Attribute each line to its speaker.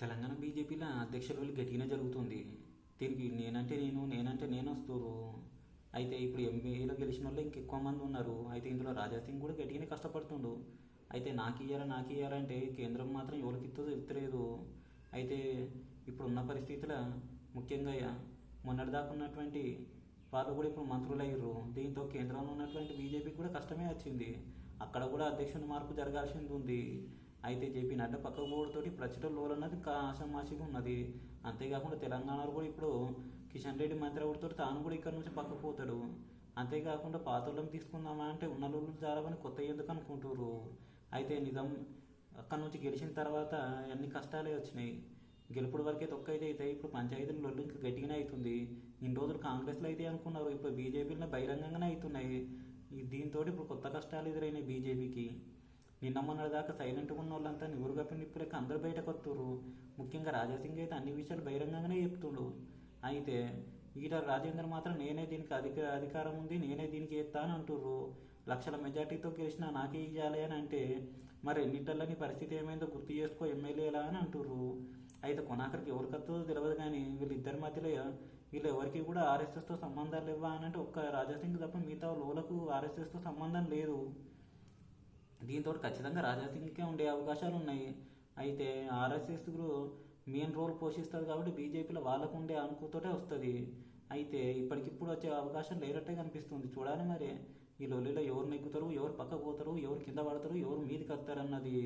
Speaker 1: తెలంగాణ బీజేపీలో అధ్యక్షుల వాళ్ళు గట్టిగానే జరుగుతుంది. దీనికి నేనంటే నేను వస్తున్నారు. అయితే ఇప్పుడు ఎంపీలో గెలిచిన వాళ్ళు ఇంకెక్కువ మంది ఉన్నారు. అయితే ఇందులో రాజా సింగ్ కూడా గట్టిగానే కష్టపడుతుండు. అయితే నాకు ఇయ్యాలంటే కేంద్రం మాత్రం ఎవరికి ఇస్తుందో తెలుస్తలేదు. అయితే ఇప్పుడున్న పరిస్థితుల ముఖ్యంగా మొన్నటిదాకా ఉన్నటువంటి వాళ్ళు కూడా ఇప్పుడు మంత్రులు అయ్యారు. దీంతో కేంద్రంలో ఉన్నటువంటి బీజేపీకి కూడా కష్టమే వచ్చింది. అక్కడ కూడా అధ్యక్షుని మార్పు జరగాల్సింది ఉంది. అయితే జేపీ నడ్డా పక్కకు పోవడంతోటి ప్రచుర లోల్ అన్నది ఆషామాషిగా ఉన్నది. అంతేకాకుండా తెలంగాణలో కూడా ఇప్పుడు కిషన్ రెడ్డి మంత్రి అవుడితో తాను కూడా ఇక్కడ నుంచి పక్కకు పోతాడు. అంతేకాకుండా పాతోళ్ళని తీసుకుందామా అంటే ఉన్న లోళ్ళు జారవని కొత్త ఎందుకు అనుకుంటారు. అయితే నిజం అక్కడ నుంచి గెలిచిన తర్వాత అన్ని కష్టాలే వచ్చినాయి. గెలుపుడు వరకే తొక్కైతే ఇప్పుడు పంచాయతీల లొల్లు ఇంకా గట్టిగానే అవుతుంది. ఇన్ని రోజులు కాంగ్రెస్లో అయితే అనుకున్నారు, ఇప్పుడు బీజేపీలో బహిరంగంగానే అవుతున్నాయి. దీంతో ఇప్పుడు కొత్త కష్టాలు ఎదురైనాయి బీజేపీకి. నిన్న మొన్నటిదాకా సైలెంట్గా ఉన్న వాళ్ళంతా నివురు కప్పిన ఇప్పుడైతే అందరు బయటకు వస్తున్నారు. ముఖ్యంగా రాజాసింగ్ అయితే అన్ని విషయాలు బహిరంగంగానే చెప్తుడు. అయితే ఈటల రాజేందర్ మాత్రం నేనే దీనికి అధికారం ఉంది, నేనే దీనికి చేస్తా అని అంటుర్రు. లక్షల మెజార్టీతో గెలిచినా నాకే ఇవ్వాలి అని అంటే మరి ఎన్నిటల్లని పరిస్థితి ఏమైందో గుర్తు చేసుకో ఎమ్మెల్యేలా అని అంటుర్రు. అయితే కొనాకరికి ఎవరికి వస్తుందో తెలియదు, కానీ వీళ్ళిద్దరి మధ్యలో వీళ్ళు ఎవరికి కూడా ఆర్ఎస్ఎస్తో సంబంధాలు ఇవ్వా అని అంటే ఒక్క రాజాసింగ్ తప్ప మిగతా లోలకు ఆర్ఎస్ఎస్తో సంబంధం లేదు. దీంతో ఖచ్చితంగా రాజాసింగ్కే ఉండే అవకాశాలు ఉన్నాయి. అయితే ఆర్ఎస్ఎస్ మెయిన్ రోల్ పోషిస్తుంది కాబట్టి బీజేపీలో వాళ్ళకు ఉండే అనుకుతోటే వస్తుంది. అయితే ఇప్పటికిప్పుడు వచ్చే అవకాశం లేనట్టే కనిపిస్తుంది. చూడాలి మరి ఈ లొల్లిలో ఎవరు నెగ్గుతారు, ఎవరు పక్కకు పోతారు, ఎవరు కింద పడతారు, ఎవరు మీదికి వస్తారు అన్నది.